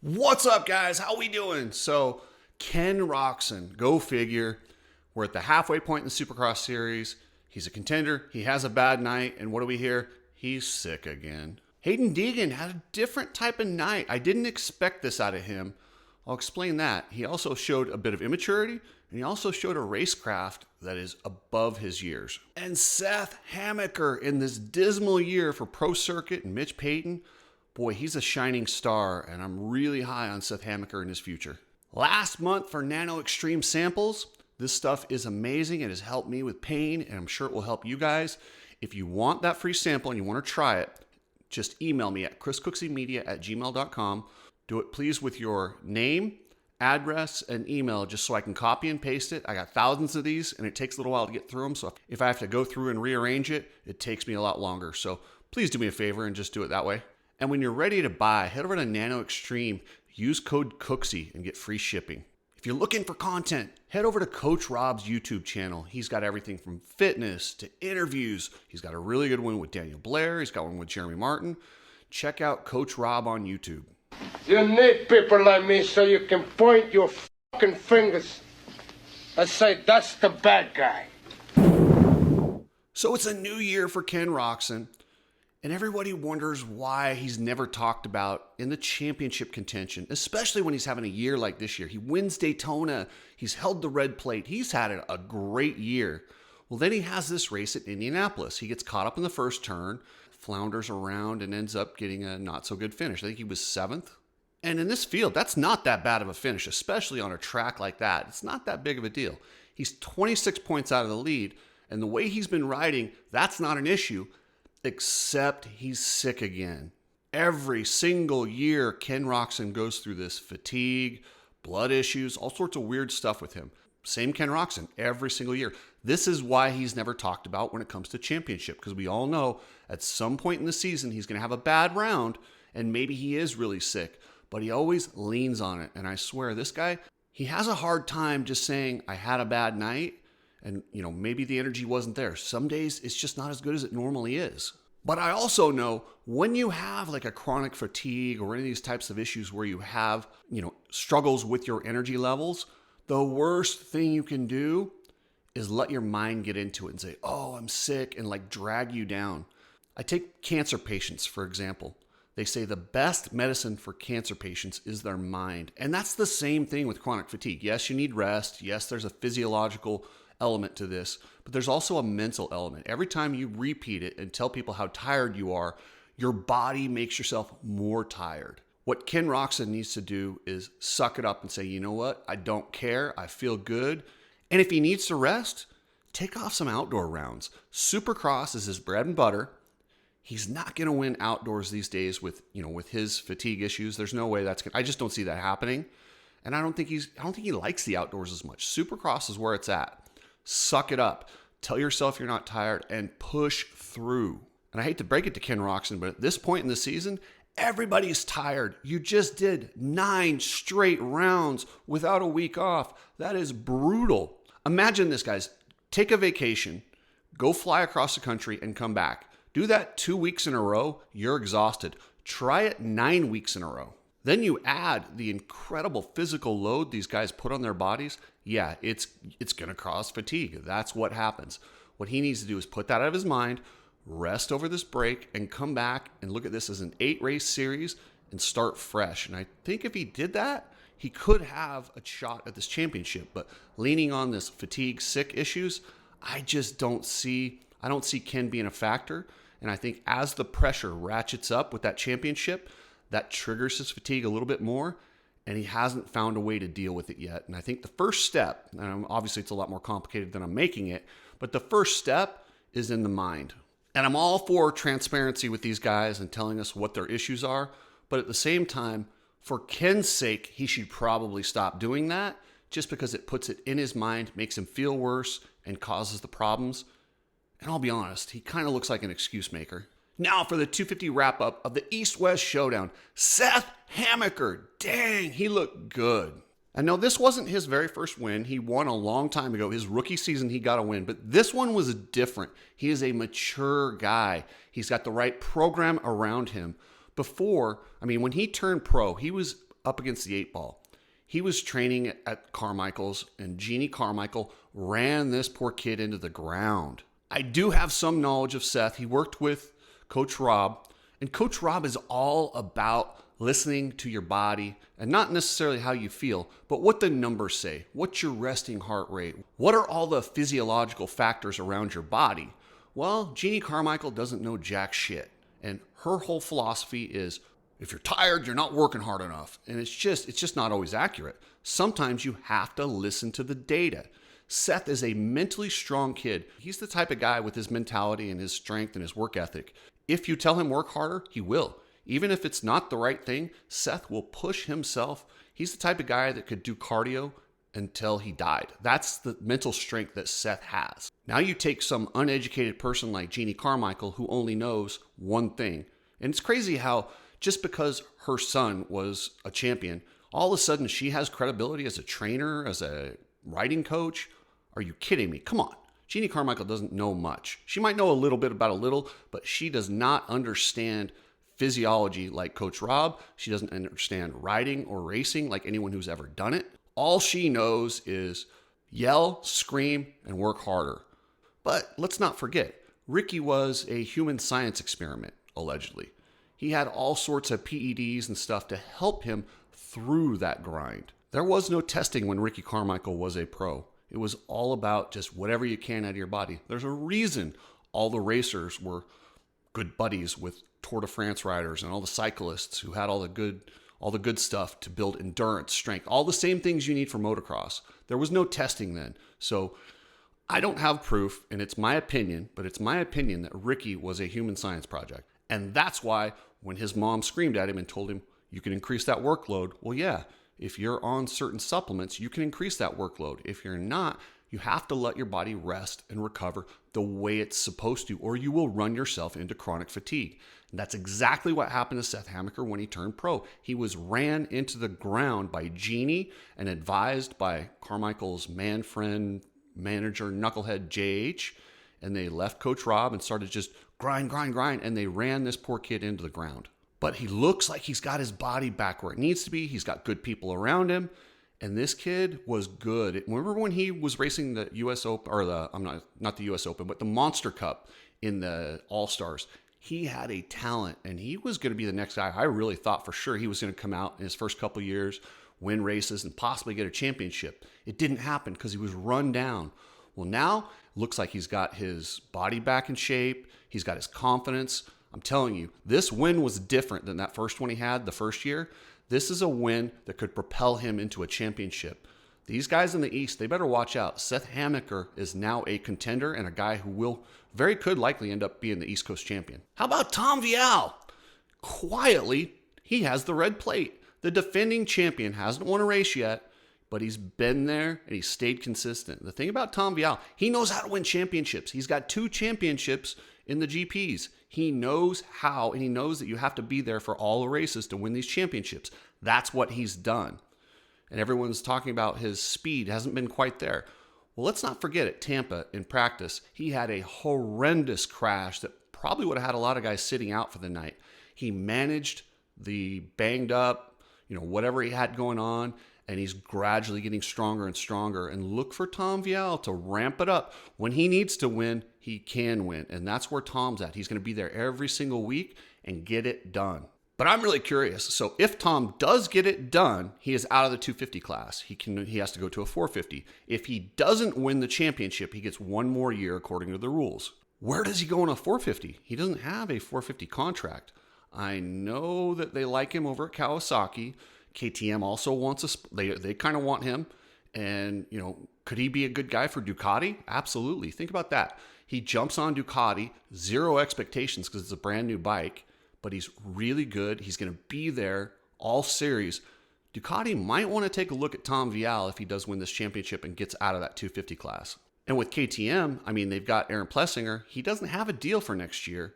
What's up, guys? How we doing? So, Ken Roczen, go figure. We're at the halfway point in the Supercross series. He's a contender. He has a bad night. And what do we hear? He's sick again. Hayden Deegan had a different type of night. I didn't expect this out of him. I'll explain that. He also showed a bit of immaturity, and he also showed a racecraft that is above his years. And Seth Hammacker in this dismal year for Pro Circuit and Mitch Payton, boy, he's a shining star, and I'm really high on Seth Hammacker in his future. Last month for Nano Extreme Samples, this stuff is amazing. It has helped me with pain, and I'm sure it will help you guys. If you want that free sample and you want to try it, just email me at chriscookseymedia@gmail.com. Do it, please, with your name, address, and email, just so I can copy and paste it. I got thousands of these, and it takes a little while to get through them. So if I have to go through and rearrange it, it takes me a lot longer. So please do me a favor and just do it that way. And when you're ready to buy, head over to Nano Extreme, use code Cooksey, and get free shipping. If you're looking for content, head over to Coach Rob's YouTube channel. He's got everything from fitness to interviews. He's got a really good one with Daniel Blair. He's got one with Jeremy Martin. Check out Coach Rob on YouTube. You need people like me so you can point your fucking fingers and say, that's the bad guy. So it's a new year for Ken Roczen, and everybody wonders why he's never talked about in the championship contention, especially when he's having a year like this year. He wins Daytona. He's held the red plate. He's had a great year. Well, then he has this race at Indianapolis. He gets caught up in the first turn, flounders around, and ends up getting a not-so-good finish. I think he was 7th. And in this field, that's not that bad of a finish, especially on a track like that. It's not that big of a deal. He's 26 points out of the lead, and the way he's been riding, that's not an issue, except he's sick again. Every single year, Ken Roczen goes through this fatigue, blood issues, all sorts of weird stuff with him. Same Ken Roczen every single year. This is why he's never talked about when it comes to championship, because we all know at some point in the season he's going to have a bad round, and maybe he is really sick, but he always leans on it. And I swear, this guy, he has a hard time just saying, I had a bad night, and maybe the energy wasn't there. Some days it's just not as good as it normally is. But I also know when you have like a chronic fatigue or any of these types of issues where you have, struggles with your energy levels, the worst thing you can do is let your mind get into it and say, oh, I'm sick, and like drag you down. I take cancer patients, for example. They say the best medicine for cancer patients is their mind. And that's the same thing with chronic fatigue. Yes, you need rest. Yes, there's a physiological element to this, but there's also a mental element. Every time you repeat it and tell people how tired you are, your body makes yourself more tired. What Ken Roczen needs to do is suck it up and say, you know what? I don't care. I feel good. And if he needs to rest, take off some outdoor rounds. Supercross is his bread and butter. He's not going to win outdoors these days with his fatigue issues. There's no way I just don't see that happening. And I don't think he likes the outdoors as much. Supercross is where it's at. Suck it up. Tell yourself you're not tired and push through. And I hate to break it to Ken Roczen, but at this point in the season, everybody's tired. You just did 9 straight rounds without a week off. That is brutal. Imagine this, guys. Take a vacation, go fly across the country, and come back. Do that 2 weeks in a row, you're exhausted. Try it 9 weeks in a row. Then you add the incredible physical load these guys put on their bodies. Yeah, it's going to cause fatigue. That's what happens. What he needs to do is put that out of his mind, rest over this break, and come back and look at this as an 8-race series and start fresh. And I think if he did that, he could have a shot at this championship. But leaning on this fatigue, sick issues, I don't see Ken being a factor. And I think as the pressure ratchets up with that championship, that triggers his fatigue a little bit more, and he hasn't found a way to deal with it yet. And I think the first step, and obviously it's a lot more complicated than I'm making it, but the first step is in the mind. And I'm all for transparency with these guys and telling us what their issues are, but at the same time, for Ken's sake, he should probably stop doing that just because it puts it in his mind, makes him feel worse, and causes the problems. And I'll be honest, he kind of looks like an excuse maker. Now for the 250 wrap-up of the East-West Showdown. Seth Hammacker. Dang, he looked good. And no, this wasn't his very first win. He won a long time ago. His rookie season, he got a win. But this one was different. He is a mature guy. He's got the right program around him. When he turned pro, he was up against the 8 ball. He was training at Carmichael's, and Jeanie Carmichael ran this poor kid into the ground. I do have some knowledge of Seth. He worked with Coach Rob, and Coach Rob is all about listening to your body, and not necessarily how you feel, but what the numbers say. What's your resting heart rate? What are all the physiological factors around your body? Well, Jeanie Carmichael doesn't know jack shit. And her whole philosophy is, if you're tired, you're not working hard enough. And it's just not always accurate. Sometimes you have to listen to the data. Seth is a mentally strong kid. He's the type of guy with his mentality and his strength and his work ethic. If you tell him work harder, he will. Even if it's not the right thing, Seth will push himself. He's the type of guy that could do cardio until he died. That's the mental strength that Seth has. Now you take some uneducated person like Jeanie Carmichael who only knows one thing. And it's crazy how just because her son was a champion, all of a sudden she has credibility as a trainer, as a riding coach. Are you kidding me? Come on. Jeanie Carmichael doesn't know much. She might know a little bit about a little, but she does not understand physiology like Coach Rob. She doesn't understand riding or racing like anyone who's ever done it. All she knows is yell, scream, and work harder. But let's not forget, Ricky was a human science experiment, allegedly. He had all sorts of PEDs and stuff to help him through that grind. There was no testing when Ricky Carmichael was a pro. It was all about just whatever you can out of your body. There's a reason all the racers were good buddies with Tour de France riders and all the cyclists who had all the good stuff to build endurance, strength, all the same things you need for motocross. There was no testing then. So I don't have proof, and it's my opinion, but it's my opinion that Ricky was a human science project. And that's why when his mom screamed at him and told him, you can increase that workload. Well, yeah, if you're on certain supplements, you can increase that workload. If you're not, you have to let your body rest and recover the way it's supposed to, or you will run yourself into chronic fatigue. And that's exactly what happened to Seth Hammacker when he turned pro. He was ran into the ground by Jeanie and advised by Carmichael's man friend, manager, knucklehead JH, and they left Coach Rob and started just grind, and they ran this poor kid into the ground. But he looks like he's got his body back where it needs to be. He's got good people around him. And this kid was good. Remember when he was racing the U.S. Open, or not the U.S. Open, but the Monster Cup in the All-Stars? He had a talent, and he was going to be the next guy. I really thought for sure he was going to come out in his first couple years, win races, and possibly get a championship. It didn't happen because he was run down. Well, now it looks like he's got his body back in shape. He's got his confidence. I'm telling you, this win was different than that first one he had the first year. This is a win that could propel him into a championship. These guys in the East, they better watch out. Seth Hammacker is now a contender and a guy who could likely end up being the East Coast champion. How about Tom Vial? Quietly, he has the red plate. The defending champion hasn't won a race yet, but he's been there and he's stayed consistent. The thing about Tom Vial, he knows how to win championships. He's got 2 championships in the GPs. He knows how, and he knows that you have to be there for all the races to win these championships. That's what he's done. And everyone's talking about his speed hasn't been quite there. Well, let's not forget at Tampa in practice, he had a horrendous crash that probably would have had a lot of guys sitting out for the night. He managed the banged up, whatever he had going on, and he's gradually getting stronger and stronger. And look for Tom Vial to ramp it up. When he needs to win, he can win. And that's where Tom's at. He's going to be there every single week and get it done. But I'm really curious. So if Tom does get it done, he is out of the 250 class. He has to go to a 450. If he doesn't win the championship, he gets one more year according to the rules. Where does he go on a 450? He doesn't have a 450 contract. I know that they like him over at Kawasaki. KTM also wants they kind of want him. And, could he be a good guy for Ducati? Absolutely. Think about that. He jumps on Ducati, 0 expectations because it's a brand new bike, but he's really good. He's going to be there all series. Ducati might want to take a look at Tom Vial if he does win this championship and gets out of that 250 class. And with KTM, they've got Aaron Plessinger. He doesn't have a deal for next year.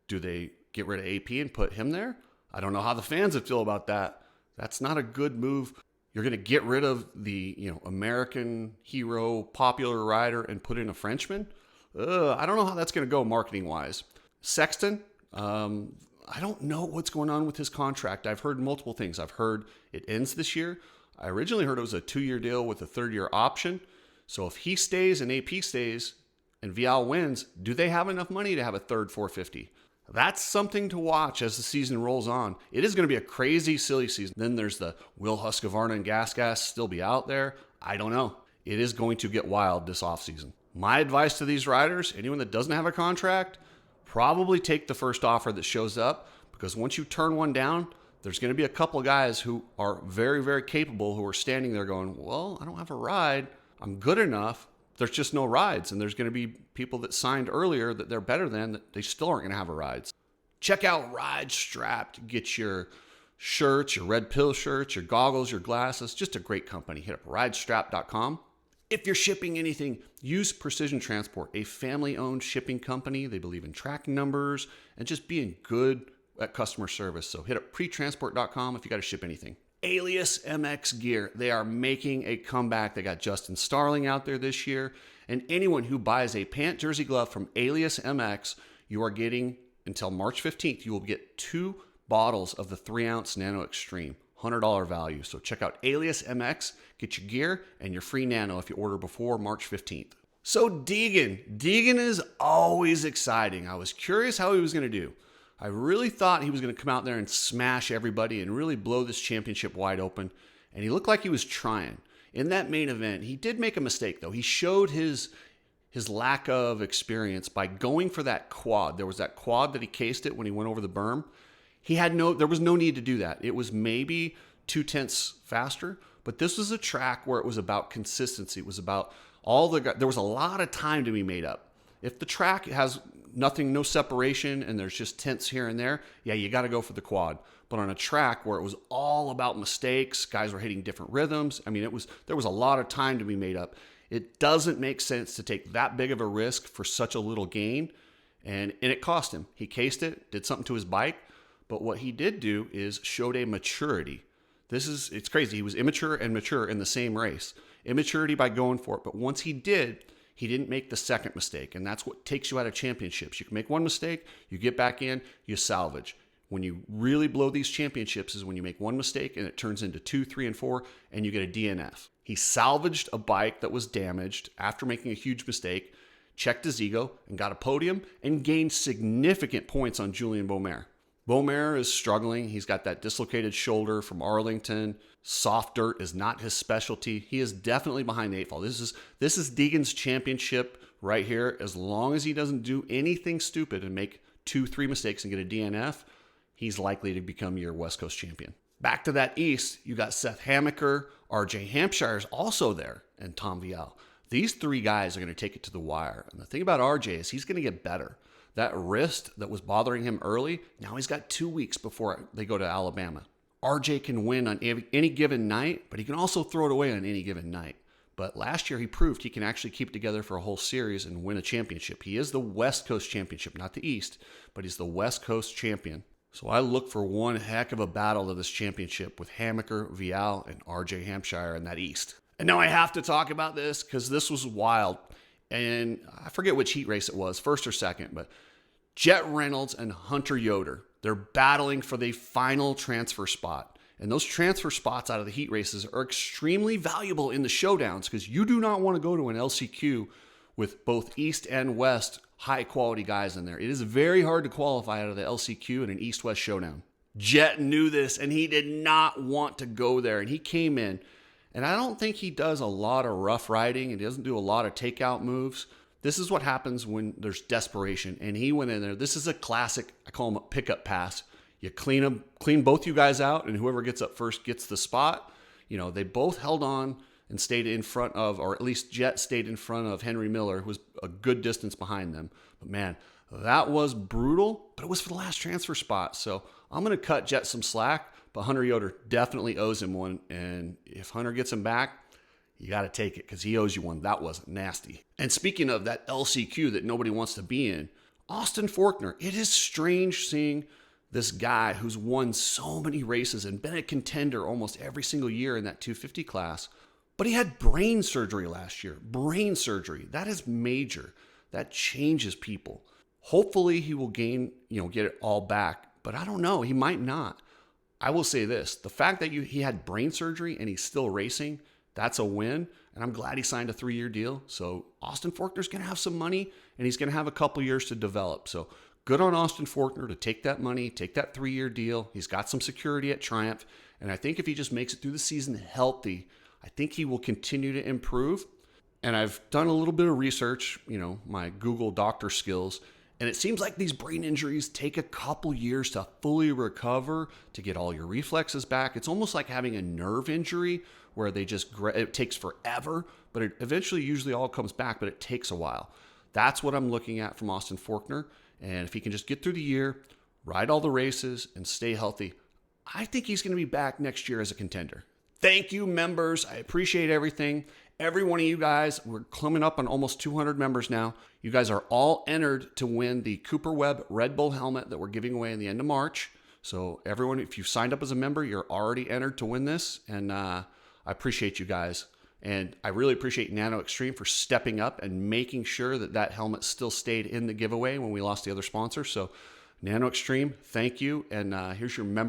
Do they get rid of AP and put him there? I don't know how the fans would feel about that. That's not a good move. You're going to get rid of the American hero, popular rider, and put in a Frenchman? I don't know how that's going to go marketing-wise. Sexton, I don't know what's going on with his contract. I've heard multiple things. I've heard it ends this year. I originally heard it was a 2-year deal with a 3rd-year option. So if he stays and AP stays and Vial wins, do they have enough money to have a third 450? That's something to watch as the season rolls on. It is going to be a crazy, silly season. Then there's the will Husqvarna and Gas still be out there? I don't know. It is going to get wild this offseason. My advice to these riders, anyone that doesn't have a contract, probably take the first offer that shows up, because once you turn one down, there's going to be a couple of guys who are very, very capable who are standing there going, well, I don't have a ride. I'm good enough. There's just no rides. And there's going to be people that signed earlier that they're better than, that they still aren't going to have a rides. Check out Ride Strap to get your shirts, your red pill shirts, your goggles, your glasses. Just a great company. Hit up ridestrap.com. If you're shipping anything, use Precision Transport, a family-owned shipping company. They believe in tracking numbers and just being good at customer service. So hit up pretransport.com if you got to ship anything. Alias MX Gear. They are making a comeback. They got Justin Starling out there this year. And anyone who buys a pant, jersey, glove from Alias MX, you are getting, until March 15th, you will get 2 bottles of the 3-ounce Nano Extreme. $100 value. So check out Alias MX, get your gear and your free Nano if you order before March 15th. So Deegan is always exciting. I was curious how he was going to do. I really thought he was going to come out there and smash everybody and really blow this championship wide open. And he looked like he was trying. In that main event, he did make a mistake though. He showed his lack of experience by going for that quad. There was that quad that he cased it when he went over the berm. There was no need to do that. It was maybe 0.2 faster, but this was a track where it was about consistency. It was about there was a lot of time to be made up. If the track has nothing, no separation, and there's just tenths here and there, yeah, you got to go for the quad. But on a track where it was all about mistakes, guys were hitting different rhythms. I mean, there was a lot of time to be made up. It doesn't make sense to take that big of a risk for such a little gain, and it cost him. He cased it, did something to his bike. But what he did do is showed a maturity. It's crazy. He was immature and mature in the same race. Immaturity by going for it. But once he didn't make the second mistake. And that's what takes you out of championships. You can make one mistake, you get back in, you salvage. When you really blow these championships is when you make one mistake and it turns into 2, 3, and 4, and you get a DNF. He salvaged a bike that was damaged after making a huge mistake, checked his ego, and got a podium, and gained significant points on Julien Beaumer. Beaumer is struggling. He's got that dislocated shoulder from Arlington. Soft dirt is not his specialty. He is definitely behind the 8 ball. This is Deegan's championship right here. As long as he doesn't do anything stupid and make 2, 3 mistakes and get a DNF, he's likely to become your West Coast champion. Back to that East, you got Seth Hammacker, RJ Hampshire is also there, and Tom Vial. These 3 guys are going to take it to the wire. And the thing about RJ is he's going to get better. That wrist that was bothering him early, now he's got 2 weeks before they go to Alabama. RJ can win on any given night, but he can also throw it away on any given night. But last year he proved he can actually keep it together for a whole series and win a championship. He is the West Coast championship, not the East, but he's the West Coast champion. So I look for one heck of a battle of this championship with Hammacker, Vial, and RJ Hampshire in that East. And now I have to talk about this because this was wild. And I forget which heat race it was, first or second, but Jet Reynolds and Hunter Yoder, they're battling for the final transfer spot. And those transfer spots out of the heat races are extremely valuable in the showdowns because you do not want to go to an LCQ with both East and West high quality guys in there. It is very hard to qualify out of the LCQ in an East-West showdown. Jet knew this and he did not want to go there. And he came in, and I don't think he does a lot of rough riding and he doesn't do a lot of takeout moves. This is what happens when there's desperation. And he went in there. This is a classic, I call him a pickup pass. You clean both you guys out, and whoever gets up first gets the spot. You know, they both held on and stayed in front of, or at least Jet stayed in front of Henry Miller, who was a good distance behind them. But man, that was brutal, but it was for the last transfer spot. So I'm going to cut Jet some slack, but Hunter Yoder definitely owes him one. And if Hunter gets him back, you got to take it because he owes you one. That was nasty. And speaking of that LCQ that nobody wants to be in, Austin Forkner, it is strange seeing this guy who's won so many races and been a contender almost every single year in that 250 class. But he had brain surgery last year. Brain surgery. That is major. That changes people. Hopefully he will get it all back but I don't know. He might not. I will say this. The fact that he had brain surgery and he's still racing, that's a win. And I'm glad he signed a 3-year deal. So Austin Forkner's going to have some money and he's going to have a couple years to develop. So good on Austin Forkner to take that money, take that 3-year deal. He's got some security at Triumph. And I think if he just makes it through the season healthy, I think he will continue to improve. And I've done a little bit of research, my Google doctor skills. And it seems like these brain injuries take a couple years to fully recover, to get all your reflexes back. It's almost like having a nerve injury where it takes forever, but it eventually usually all comes back, but it takes a while. That's what I'm looking at from Austin Forkner. And if he can just get through the year, ride all the races, and stay healthy, I think he's going to be back next year as a contender. Thank you, members. I appreciate everything. Every one of you guys, we're climbing up on almost 200 members now. You guys are all entered to win the Cooper Webb Red Bull helmet that we're giving away in the end of March. So everyone, if you've signed up as a member, you're already entered to win this. And I appreciate you guys. And I really appreciate Nano Extreme for stepping up and making sure that helmet still stayed in the giveaway when we lost the other sponsor. So Nano Extreme, thank you. And here's your member